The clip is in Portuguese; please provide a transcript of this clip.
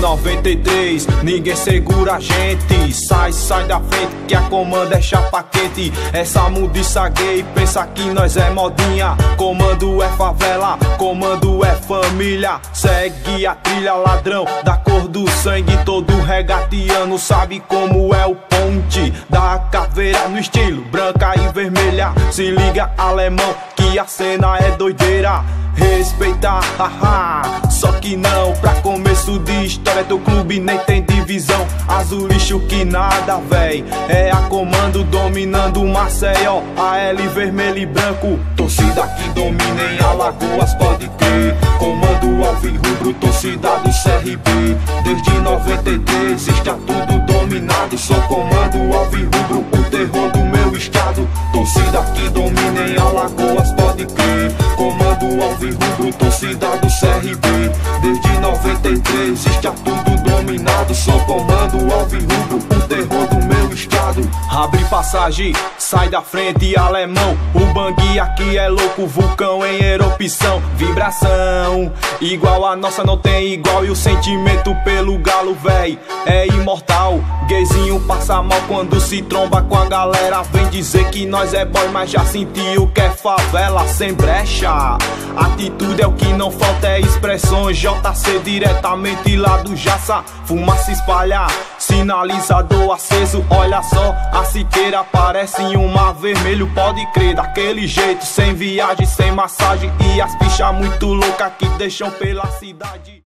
93, ninguém segura a gente. Sai da frente que a comanda é chapa quente. Essa mudiça gay pensa que nós é modinha. Comando é favela, comando é família. Segue a trilha, ladrão da cor do sangue. Todo regatiano sabe como é o ponte da caveira no estilo branca e vermelha. Se liga, alemão, que a cena é doideira. Respeita, haha, só que não. Pra começo de história teu clube nem tem divisão. Azul lixo que nada, véi. É a comando dominando Maceió. AL vermelho e branco, torcida que domina em Alagoas, pode crer. Comando alvirrubro, torcida do CRB. Desde 93 está tudo dominado. Sou comando alvirrubro, o terror do meu estado. Torcida que domina em Alagoas, pode crer. Comando alvirrubro, torcida do CRB. Desde 93 está tudo dominado. Sou comando alvirrubro, o terror do meu estado. Abre passagem, sai da frente, alemão. O bang aqui é louco, vulcão em erupção. Vibração, igual a nossa não tem igual. E o sentimento pelo galo, véi, é imortal. Gayzinho passa mal quando se tromba com a galera. Vem dizer que nós é boy, mas já sentiu que é favela sem brecha. Atitude é o que não falta, é expressões. JC diretamente lá do Jaça. Fumaça espalhar, sinalizador aceso. Olha só, a Siqueira parece um mar vermelho. Pode crer, daquele jeito, sem viagem, sem massagem. E as bichas muito loucas que deixam pela cidade.